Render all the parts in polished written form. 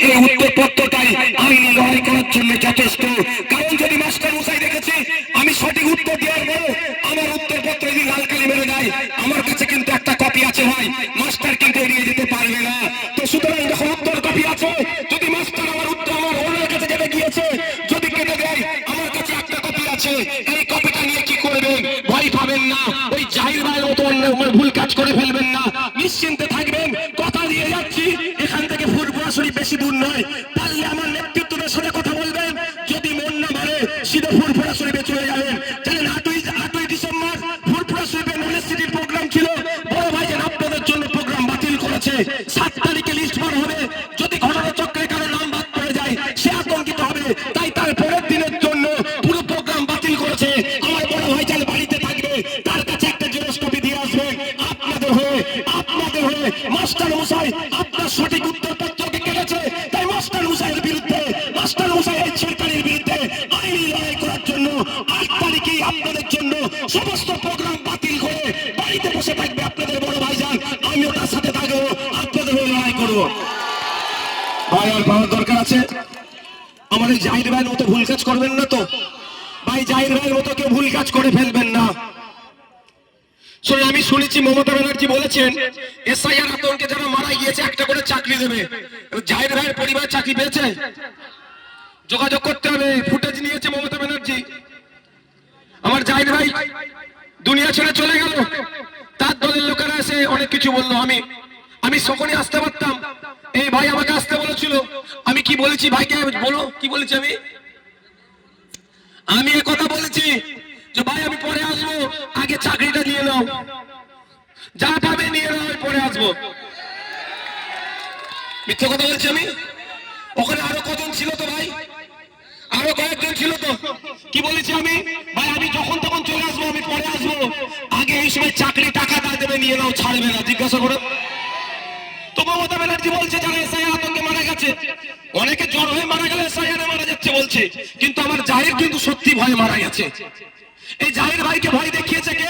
এই উত্তরপত্রটাই আইনি লড়াই করার জন্য যথেষ্ট। কারণ যদি মাস্টার মশাই দেখেছে আমি সঠিক উত্তর দেওয়ার পর আমার উত্তরপত্র যদি লাল কালি মেরে দেয়, আমার কাছে কিন্তু একটা কপি আছে ভাই, মাস্টার কিন্তু এড়িয়ে যেতে পারবে না। তো সুতরাং যখন উত্তর কপি আছে, যদি মাস্টার আমার উত্তর আমার ওনার কাছে যেতে গিয়েছে যদি কেটে দেয়, আমার কাছে একটা কপি আছে, এই কপিটা নিয়ে কি করবেন? ভয় পাবেন না, ওই জাহির ভাইয়ের মতো ভুল কাজ করে ফেলবেন না, নিশ্চিন্তে থাকবেন। কথা দিয়ে যাচ্ছি, এখান থেকে ফুরফুরা শরীফ বেশি দূর নয়, পারলে আমার নেতৃত্বের সাথে কথা বলবেন, যদি মন না মানে সিধে ফুরফুরা শরীফে চলে যাবেন। জানেন 8ই ডিসেম্বর ফুরফুরা শরীফে নলেজ সিটির প্রোগ্রাম ছিল, বড় ভাইজান আপনাদের জন্য প্রোগ্রাম বাতিল করেছে। 7 তারিখে লিস্ট বার হবে, যদি ঘটনা চক্রে কারো নাম বাদ পড়ে যায় সে আতঙ্কিত হবে, তাই তার পরের দিনের জন্য পুরো প্রোগ্রাম বাতিল করেছে। আমার বড় ভাইজান বাড়িতে থাকবে, তার কাছে একটা জেরক্স কপি দিয়ে আসবেন। আপনাদের হয়ে মাস্টার মশাই আপনার সঠিক উত্তরপত্রকে কেটেছে, তাই মাস্টার মশাইয়ের বিরুদ্ধে, মাস্টার মশাইয়ের সরকারের বিরুদ্ধে আইনি লড়াই করার জন্য 8 তারিখে আপনাদের জন্য সমস্ত প্রোগ্রাম বাতিল করে বাড়িতে বসে থাকবে আপনাদের বড় ভাইজান। আমিও তার সাথে থাকবো, আপনাদের হয়ে লড়াই করবো। ভাই আর পাওয়ার দরকার আছে, আমার এই জাহির ভাইয়ের মতো ভুল কাজ করবেন না তো ভাই, জাহির ভাইয়ের মতো কেউ ভুল কাজ করে ফেলবেন না। আমি শুনেছি মমতা ব্যানার্জি বলেছেন এসআইআর আতঙ্কে যারা মারা গিয়েছে একটা করে চাকরি দেবে। জাহির ভাইয়ের পরিবার চাকরি পেয়েছে? যোগাযোগ করতে হবে, ফুটেজ নিয়েছে মমতা ব্যানার্জি। আমার জাহির ভাই দুনিয়া ছেড়ে চলে গেল, তার দলের লোকেরা এসে অনেক কিছু বললো। আমি সকলে আসতে পারতাম, এই ভাই আমাকে আসতে বলেছিল। আমি কি বলেছি ভাইকে বলো, কি বলেছি আমি কথা বলেছি যে ভাই আমি পরে আসবো, আগে চাকরিটা নিয়ে নাও, যা পাবে নিয়ে নাও, পরে আসবো। মিথ্যে কথা বলছি আমি? ওখানে আরো কজন ছিল তো ভাই, আরো কয়েকজন ছিল তো। কি বলেছি আমি? ভাই আমি যখন তখন চলে আসবো, আমি পরে আসবো, আগে এই সময় চাকরি টাকা না দেবে নিয়ে নাও, ছাড়বে না, জিজ্ঞাসা করো। তো মমতা ব্যানার্জি বলছে যারা এসআইআর আতঙ্কে মারা গেছে, অনেকে জ্বর হয়ে মারা গেলে এসআইআর মারা যাচ্ছে বলছে, কিন্তু আমার জাহির কিন্তু সত্যি ভয়ে মারা গেছে। এই জাহির ভাইকে ভয় দেখিয়েছে কে?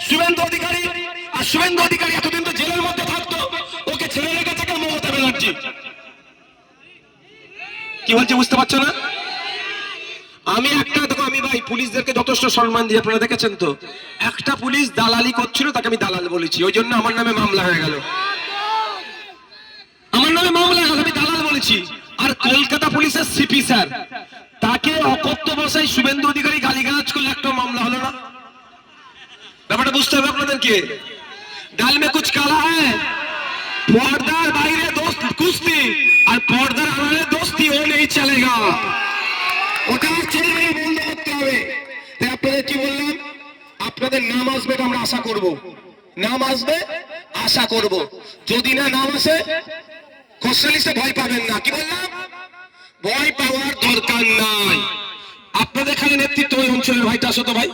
শুভেন্দু অধিকারী। আর শুভেন্দু অধিকারী এতদিন তো জেলের মধ্যে থাকতো, ওকে ছেড়ে রেখেছে কে? মমতা ব্যানার্জি। কি বলছে বুঝতে পারছো না? আমি একটা দেখো, আমি ভাই পুলিশদেরকে যথেষ্ট সম্মান দিয়ে, আপনারা দেখেছেন তো, একটা পুলিশ দালালি করছিল, তাকে আমি দালাল বলেছি, ওই জন্য আমার নামে মামলা হয়ে গেল, আমার নামে মামলা হয়ে গেল, আমি দালাল বলেছি। আর কলকাতা পুলিশের সিপি স্যার, তাকে অকথ্য ভাষায় শুভেন্দু অধিকারী গালিগালাজ করলে একটা মামলা হলো না? ব্যাপারটা বুঝতে হবে আপনাদেরকে। ডাল মে কুছ কালা হ্যায়, পর্দার বাইরে দোস্ত কুস্তি আর পর্দার আড়ালে দোস্তি ও নেই চলেগা, ওটা চলবে, বন্ধ করতে হবে। তাই আপনাদের কি বললাম, আপনাদের নাম আসবে আমরা আশা করব, নাম আসবে আশা করব, যদি না নাম আসে কোশ্চেন লিস্টে ভয় পাবেন না। কি বললাম? ভয় পাওয়ার দরকার নাই। আপনাদের খালি নেতৃত্ব ওই অঞ্চলের ভাইটা আসো তো ভাই,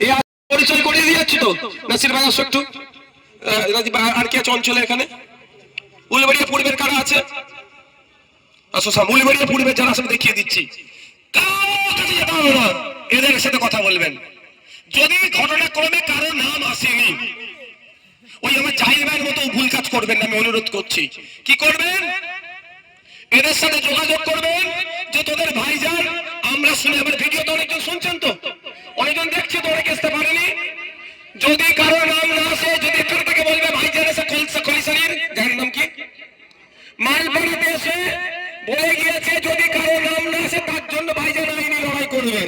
এ পরিচয় করিয়ে দিয়ে যাচ্ছি তো। নাসির ভাই আসো একটু, আর কি আছে অঞ্চলে এখানে? উলবেড়িয়া পূর্বের কারা আছে? আসো সব উলবেড়িয়া পূর্বের যারা আসলে দেখিয়ে দিচ্ছি, এদের সাথে কথা বলবেন। যদি ঘটনাক্রমে কারো নাম আসেনি, ওই আমার জাহির ভাইয়ের মতো ভুল কাজ করবেন না, আমি অনুরোধ করছি। কি করবেন? এদের সাথে যোগাযোগ করবেন যে তোদের ভাইজান আমরা শুনে, আমার ভিডিও তো অনেকজন শুনছেন, তো অনেকজন দেখছে, তো অনেকে আসতে পারেনি। যদি কারো নাম না আসে, যদি এখান থেকে বলবে ভাইজান এসে কলিসারির যার নাম কি মালপাড়াতে এসে বলে গিয়েছে, যদি কারো নাম না আসে তার জন্য ভাইজান আইনি লড়াই করবে।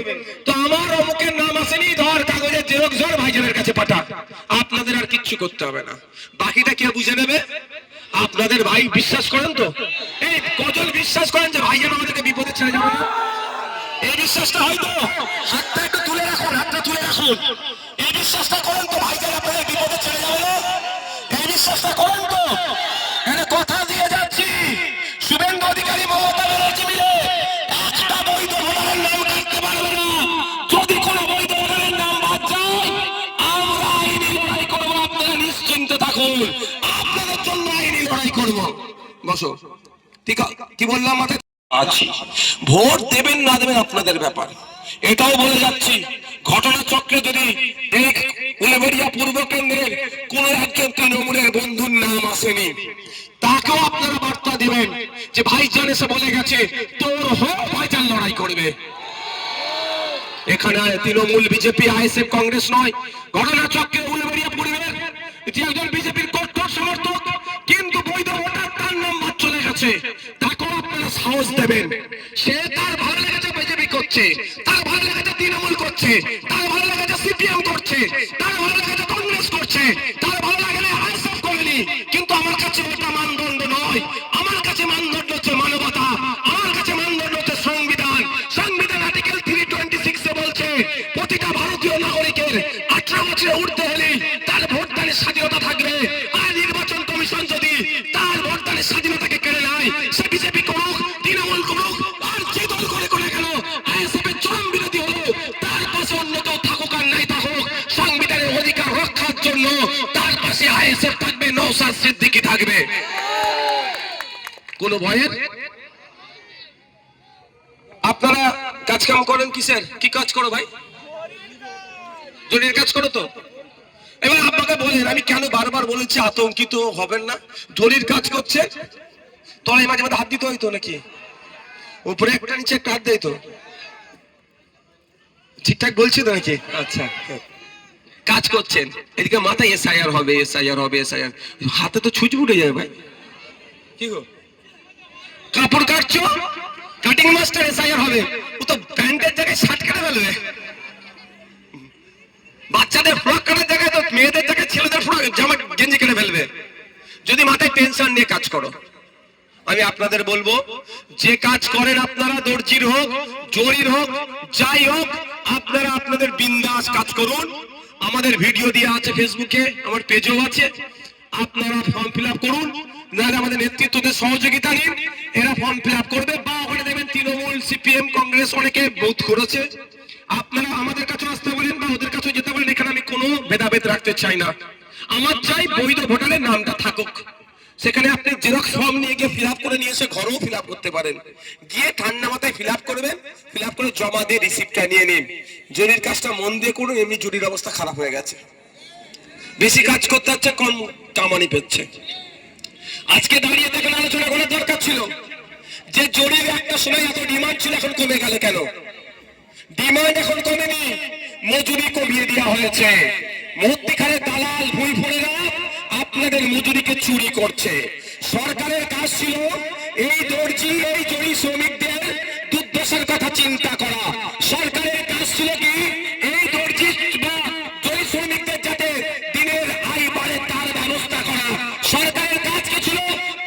তো আমার অমুকের নাম আসেনি, ধর কাগজের জেরক্স ধর ভাইজানের কাছে পাঠা, আপনাদের আর কিচ্ছু করতে হবে না, বাকিটা কে বুঝে নেবে। আপনাদের ভাই বিশ্বাস করেন তো, এই কজন বিশ্বাস করেন যে ভাইজান আমাদেরকে বিপদে ছেড়ে যাবে না? এই বিশ্বাসটা হয়তো, হাতটা একটু তুলে রাখুন, হাতটা তুলে রাখুন, এই বিশ্বাসটা করেন তো ভাইজান আপনাদের বিপদে ছেড়ে যাবে না? এই বিশ্বাসটা করেন তো? এখানে কথা দিয়ে যাচ্ছি, শুভেন্দু অধিকারী মমতা ব্যানার্জি মিলে একটা বৈধ ভোটারের নাম কাটতে পারবে না। যদি কোনো বৈধ ভোটারের নাম বাদ যায়, আমরা আইনি লড়াই করবো, আপনারা নিশ্চিন্তে থাকুন, আপনাদের জন্য আইনি লড়াই করবো। বসো, ঠিক কি বললাম? আছি, ভোট দেবেন না দেবেন আপনাদের ব্যাপার। এটাও বলে যাচ্ছি, ঘটনাচক্রে যদি উলবেড়িয়া পূর্ব কেন্দ্রের কোন একজন তৃণমূলের বন্ধুর নাম আসেনি, তাকেও আপনারা বার্তা দিবেন যে ভাইজান এসে বলে গেছে তোর হয়ে ভাইজান লড়াই করবে। এখানে তৃণমূল, বিজেপি, আইএসএফ, কংগ্রেস নয়, ঘটনা চক্রে উলুবেড়িয়া পরিবারের একজন বিজেপির কঠোর সমর্থক কিন্তু বৈধ ভোটার, তার নাম বাদ চলে গেছে। তাকেও আপনারা সাহস দেবেন। সে তার ভালো লেগেছে বিজেপি করছে, তার ভালো লেগেছে তৃণমূল করছে, তার ভালো লেগেছে সিপিএম করছে, তার ভালো লেগেছে কংগ্রেস করছে, তার ভালো লাগলে আইএসএফ করেনি। কিন্তু আমার কাছে ওটা মানদণ্ড নয়। আমার কাছে মানদণ্ড হচ্ছে মানবতা, আমার কাছে মানদণ্ড হচ্ছে সংবিধান। সংবিধান আর্টিকেল 326 এ বলছে প্রতিটা ভারতীয় নাগরিকের 18 বছরে উঠতে হলে তার ভোটদানের স্বাধীনতা থাকবে। আর নির্বাচন কমিশন যদি তার ভোটদানের স্বাধীনতাকে কেড়ে নেয়, সে বিজেপি করুক, তৃণমূল করুক, আর যে দল করে করে গেল, আইএসএফ এর চরম বিরোধী হলো, তার পাশে অন্য কেউ থাকুক আর নাই থাকুক, সংবিধানের অধিকার রক্ষার জন্য তার পাশে আইএসএফ থাকবে, নওশাদ সিদ্দিকী থাকবে। কোন ভয়ের? আপনারা কাজ কাম করেন কিসের? কি কাজ করো ভাই? জরির কাজ করো তো? এবার আপনাকে বলেন, আমি কেন বারবার বলেছি আতঙ্কিত হবেন না? জরির কাজ করছে, তলায় মাঝে মাঝে হাত দিতে হইতো নাকি? উপরে একটা নিচে একটা হাত দেয় তো? ঠিকঠাক বলছি তো নাকি? আচ্ছা, কাজ করছেন, এদিকে মাথায় এসআইআর হবে, এসআইআর হবে, এসআইআর, হাতে তো ছুঁচ উঠে যাবে ভাই। কি গো, কাপড় কাটছো, কাটিং মাস্টার এসআইআর হবে, ও তো প্যান্টের জায়গায় শার্ট কেটে ফেলবে। বাচ্চাদের ফ্রক কাটার জায়গায় তো মেয়েদের জায়গায় ছেলেদের ফ্রক জামা গেঞ্জি কেটে ফেলবে। যদি মাথায় টেনশন নিয়ে কাজ করো, আমি আপনাদের বলবো যে কাজ করেন আপনারা, দর্জির হোক, জরির হোক, যাই হোক, আপনারা আপনাদের বিন্দাস কাজ করুন। আমাদের ভিডিও দেওয়া আছে ফেসবুকে, আমার পেজও আছে, আপনারা ফর্ম ফিল আপ করুন। নাহলে আমাদের নেতৃত্বদের সহযোগিতা নিন, এরা ফর্ম ফিল আপ করবে। বা ওখানে দেবেন তৃণমূল, সিপিএম, কংগ্রেস অনেকে বুথ করেছে, আপনারা আমাদের কাছে আসতে বলেন বা ওদের কাছে যেতে বলেন। এখানে আমি কোনো ভেদাভেদ রাখতে চাই না। আমার চাই বৈধ ভোটারের নামটা থাকুক। সেখানে আপনি জেরক্স ফর্ম নিয়ে গিয়ে ফিল আপ করে নিয়ে এসে ঘরেও ফিল আপ করতে পারেন। গিয়ে ঠান্ডা মাথায় ফিল আপ করবেন, ফিল আপ করে জমা দিয়ে রিসিপ্টটা নিয়ে নিন। জরির কাজটা মন দিয়ে করুন, এমনি জরির অবস্থা খারাপ হয়ে গেছে, বেশি কাজ করতে হচ্ছে, কম কামানি পেচ্ছে। আজকে দাঁড়িয়ে দেখেন আলোচনা করার দরকার ছিল যে জরির একটা সময় এত ডিমান্ড ছিল, এখন কমে গেল কেন? ডিমান্ড এখন কমেনি, মজুরি কমিয়ে দেওয়া হয়েছে। মধ্যিখানে দালাল ভুইফোড়েরা আপনাদের মজুরিকে চুরি করছে। সরকারের কাজ ছিল এই দর্জি, এই জরি শ্রমিকদের দুর্দশার কথা চিন্তা করা। সরকারের কাজ ছিল কি এই দর্জি বা জরি শ্রমিকদের যাতে দিনের আয় বাড়ে তার ব্যবস্থা করা। সরকারের কাজ কি ছিল?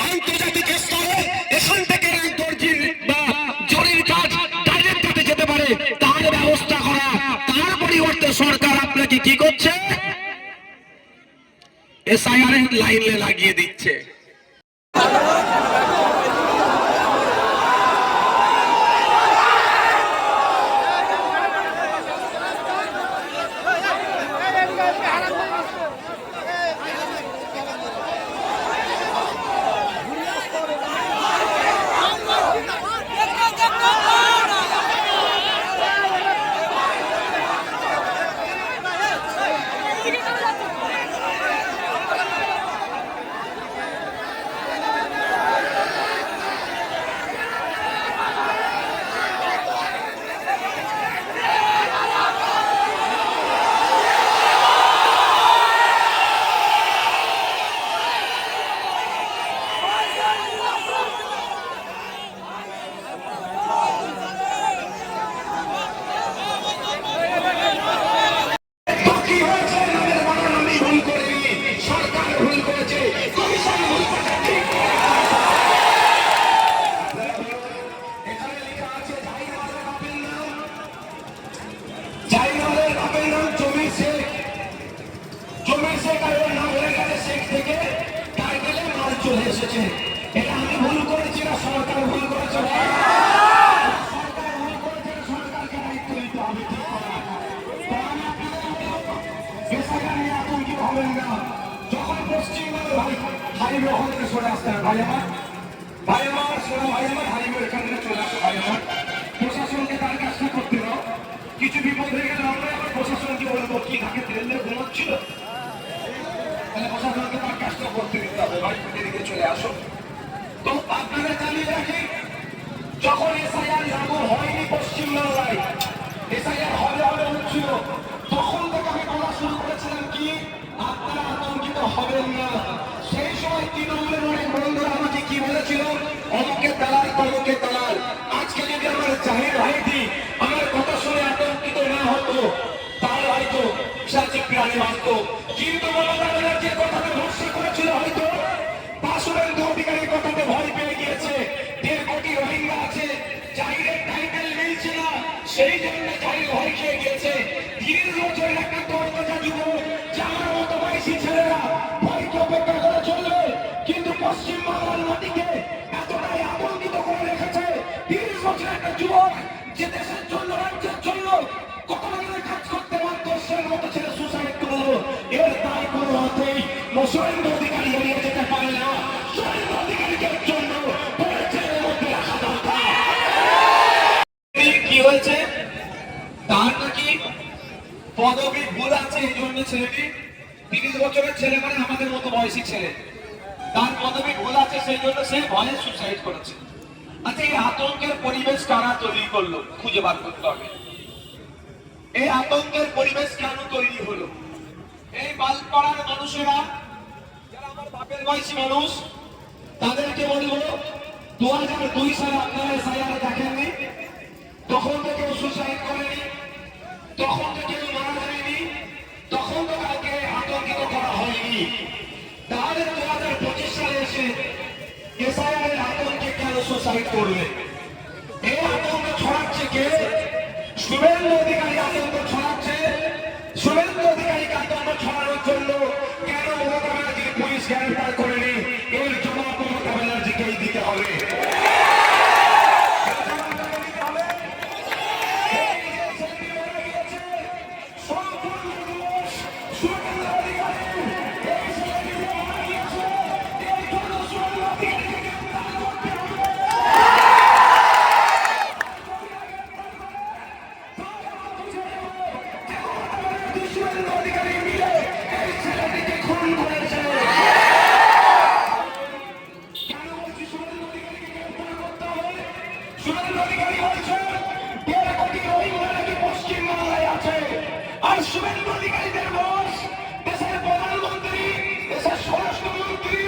আন্তর্জাতিক স্তরে এখান থেকে দর্জির বা জরির কাজ ডাইরেক্ট কাটে যেতে পারে তার ব্যবস্থা করা। তার পরিবর্তে সরকার আপনাকে কি করছে? এসআইআর এর লাইনে লাগিয়ে দিচ্ছে। এটা আমি ভুল করেছি না সরকার ভুল করেছে? সরকার ভুল করেছে, সরকারকে দায়িত্ব নিতে হবে ঠিক করা। বেসরকারি আতঙ্কিত হবেন না। যখন পশ্চিমবঙ্গ হাইওয়ে ওখানে সরে আসতে হবে, ভাই আমার, ভাই আমার, সোনা ভাই আমার, হাইওয়ে এখানে চলে আসে। ভাই আমার, প্রশাসনকে তার কাজটা করতে দাও। কিছু বিপদ হয়ে গেলে আমরা আবার প্রশাসনকে বলবো কি তাকে ট্রেনে ঘুমাচ্ছিল, তাহলে প্রশাসনকে তার কাজটা করতে দিতে হবে। ভাই এদিকে চলে আসো। তো আপনারা জানিয়ে রাখি, যখন এসআইআর লাগু হয়নি পশ্চিমবাংলায়, এসআইআর হবে হবে হচ্ছিল, তখন থেকে আমি বলা শুরু করেছিলাম কি আপনারা আতঙ্কিত হবেন না। সেই সময় তৃণমূলের অনেক বন্ধুরা আমাকে কি বলেছিল, অমুকের দালাল তমুকের দালাল। আজকে যদি আমার জাহির ভাইটি আমার কথা শুনে আতঙ্কিত না হতো, তাহলে হয়তো সাচিক প্রাণী মানত। কিন্তু মমতা ব্যানার্জির কথাতে ভরসা করেছিল, হয়তো শুভেন্দু অধিকারীর কথাতে ভয় পেয়ে গিয়েছে। 1.5 কোটি রোহিঙ্গা আছে, জাহিরের টাইটেল মিলছে না, সেই জন্য জাহির ভয় খেয়ে গিয়েছে। 30 বছরের একটা তরতাজা যুবক, আমার মতো বয়সী ছেলেরা ভয়কে অপেক্ষা করে চলবে, কিন্তু পশ্চিমবাংলার মাটিকে এতটাই আতঙ্কিত করে রেখেছে। 30 বছরের একটা যুবক যে দেশের জন্য, রাজ্যের জন্য কত ধরনের কাজ করতে পারত, সে মতো ছেলে সুসাইড করলো। এর দায় কোনো মতেই শুভেন্দু অধিকারী এড়িয়ে যেতে পারে না। শুভেন্দু অধিকারীকে জন্য পরিচয়ের মধ্যে রাখা দরকার। কি হয়েছে, তার নাকি পদবী ভুল আছে, এই জন্য ছেলেটি 30 বছরের ছেলে, মানে আমাদের মতো বয়সী ছেলে, তার পদবী ভুল আছে, সেই জন্য সে ভয়ে সুসাইড করেছে। আচ্ছা, এই আতঙ্কের পরিবেশ কারা তৈরি করলো, খুঁজে বার করতে হবে। এই আতঙ্কের পরিবেশ কেন তৈরি হলো? এই বালপাড়ার মানুষেরা, যারা আমার বাপের বয়সী মানুষ, তাদেরকে বলবো 2002 সালে আপনারা এসআইআর দেখেননি, তখন তো কেউ সুসাইড করেনি, তখন তো কেউ মারা যায়নি, তখন তো কাউকে আতঙ্কিত করা হয়নি। তাহলে 2025 সালে এসে এসআইআর এর আতঙ্কে কেন সুসাইড করবে? এই আতঙ্ক ছড়াচ্ছে কে? শুভেন্দু অধিকারী আতঙ্ক ছড়াচ্ছে। শুভেন্দু অধিকারীকে আতঙ্ক ছড়ানোর জন্য কেন মমতা ব্যানার্জির পুলিশ গ্রেফতার করেনি, এর জবাব মমতা ব্যানার্জিকেই দিতে হবে। আর শুভেন্দু অধিকারীদের বস দেশের প্রধানমন্ত্রী, দেশের স্বরাষ্ট্রমন্ত্রী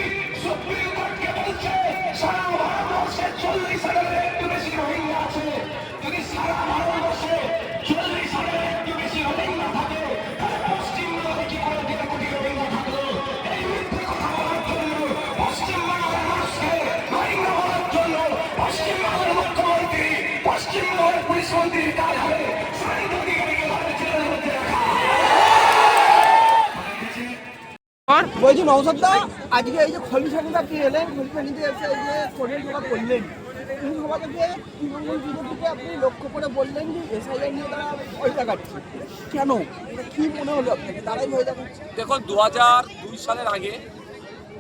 সুপ্রিম কোর্টকে বলছে সারা ভারতবর্ষে 40,000-এর একটু বেশি রোহিঙ্গা আছে। যদি সারা ভারতবর্ষে 40,000-এর একটু বেশি রোহিঙ্গা থাকে, তাহলে পশ্চিমবঙ্গে কি করে 1.5 কোটি রোহিঙ্গা থাকলো? এই মিথ্যে কথা বলার জন্য, পশ্চিমবাংলার মানুষকে রোহিঙ্গা বলার জন্য পশ্চিমবঙ্গের মুখ্যমন্ত্রী, পশ্চিমবঙ্গের পুলিশ মন্ত্রীর কাজ হবে শুভেন্দু অধিকারীকে ঘরে ছেড়ে মধ্যে রাখা। বলছি নৌসদা, আজকে এই যে খলিশানিতে আপনি এলেন, খলিশানিতে এসে এই যে কোর্টের সভা করলেন, এই সভা থেকে তৃণমূল বিজেপিকে আপনি লক্ষ্য করে বললেন যে এসআইআর নিয়ে তারা ভয় দেখাচ্ছে। কেন, কি মনে হলো আপনাকে তারাই ভয় দেখাচ্ছে? দেখুন, 2002 সালের আগে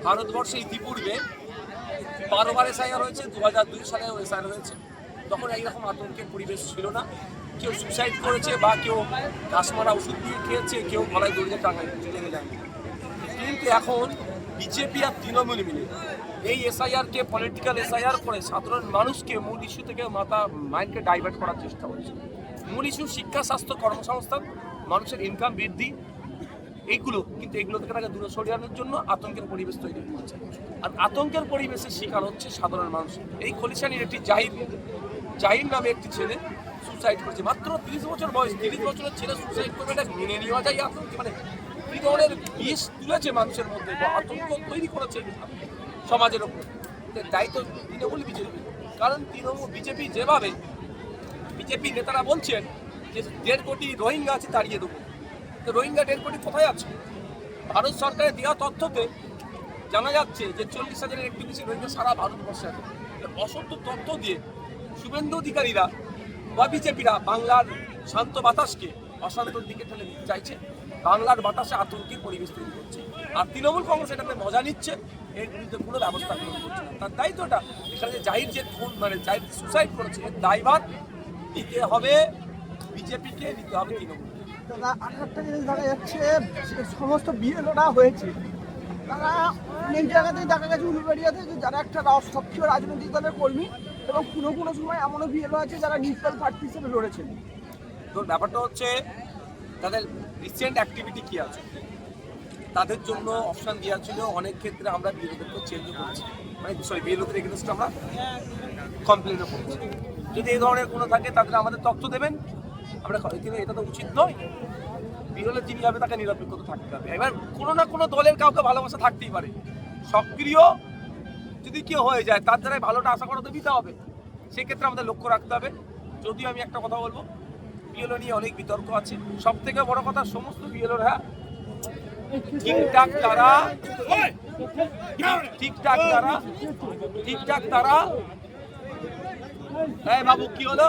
ভারতবর্ষে ইতিপূর্বে 12 বার এসআইআর হয়েছে, 2002 সালেও এসআইআর হয়েছে। তখন এইরকম আতঙ্কের পরিবেশ ছিল না। কেউ সুসাইড করেছে বা কেউ ঘাস মারা ওষুধ দিয়ে খেয়েছে, কেউ গলায় দড়িয়ে টাঙায় টেনে যায়নি। কিন্তু এখন বিজেপি আর তৃণমূল মিলে এই এসআইআরকে পলিটিক্যাল এসআইআর করে সাধারণ মানুষকে মূল ইস্যু থেকে মাইন্ডকে ডাইভার্ট করার চেষ্টা করছে। মূল ইস্যু শিক্ষা, স্বাস্থ্য, কর্মসংস্থান, মানুষের ইনকাম বৃদ্ধি, এইগুলো, কিন্তু এগুলো থেকে তাকে দূরে সরিয়ে জন্য আতঙ্কের পরিবেশ তৈরি করছে। আর আতঙ্কের পরিবেশের শিকার হচ্ছে সাধারণ মানুষ। এই খলিশানির একটি জাহির নামে একটি ছেলে সুসাইড করেছে, মাত্র 30 বছর বয়স। 30 বছরের ছেলে সুসাইড করবে, এটা মেনে নেওয়া যায়? আতঙ্ক মানে কি ধরনের বিষ তুলেছে মানুষের মধ্যে, আতঙ্ক তৈরি করেছে সমাজের ওপর। দায়িত্ব তৃণমূল বিজেপি, কারণ তৃণমূল বিজেপি যেভাবে বিজেপি নেতারা বলছেন যে 1.5 কোটি রোহিঙ্গা আছে তাড়িয়ে দেবো, তো রোহিঙ্গা 1.5 কোটি কোথায় আছে? ভারত সরকারের দেওয়া তথ্যতে জানা যাচ্ছে যে 40,000-এর একটু বেশি রোহিঙ্গা সারা ভারতবর্ষে আছে। অসত্য তথ্য দিয়ে শুভেন্দু অধিকারীরা বা বিজেপিরা বাংলার শান্ত বাতাসকে অশান্তর দিকে ঠেলে দিতে চাইছে, বাংলার বাতাসে আতঙ্কের পরিবেশ তৈরি করছে। আর তৃণমূল কংগ্রেস এটাতে মজা নিচ্ছে, এর বিরুদ্ধে কোনো ব্যবস্থা গ্রহণ করছে না। তার দায়িত্বটা এখানে যে জাহির যে খুন মানে জাহির সুসাইড করেছে, এর দায়ভার দিতে হবে বিজেপিকে, দিতে হবে তৃণমূল। দাদা, আরেকটা জিনিস দেখা যাচ্ছে, সমস্ত বিএলওরা হয়েছে, তারা অনেক জায়গাতেই দেখা গেছে উলুবেড়িয়াতে যে যারা একটা সক্রিয় রাজনৈতিক দলের কর্মী এবং কোনো সময় এমনও বিএলও আছে যারা নিউট্রাল প্রার্থী হিসেবে লড়েছেন। তো ব্যাপারটা হচ্ছে তাদের রিসেন্ট অ্যাক্টিভিটি কী আছে, তাদের জন্য অপশান দেওয়া ছিল। অনেক ক্ষেত্রে আমরা বিএলওদেরকে চেঞ্জও করেছি, মানে বিএলওদের এগেনস্টে আমরা কমপ্লেনও করেছি। যদি এই ধরনের কোনো থাকে তাদের আমাদের তথ্য দেবেন, আমরা কিন্তু এটা তো উচিত নয়। বিরলে যিনি হবে তাকে নিরপেক্ষতা থাকতে হবে। এবার কোনো না কোনো দলের কাউকে ভালোবাসা থাকতেই পারে, সক্রিয় যদি কেউ হয়ে যায় তার দ্বারাই ভালোটা আশা করা তো দিতে হবে, সেক্ষেত্রে আমাদের লক্ষ্য রাখতে হবে। যদিও আমি একটা কথা বলবো, বিএলও নিয়ে অনেক বিতর্ক আছে। সব থেকে বড় কথা, সমস্ত বিএলওর ঠিকঠাক তারা বাবু কি হলো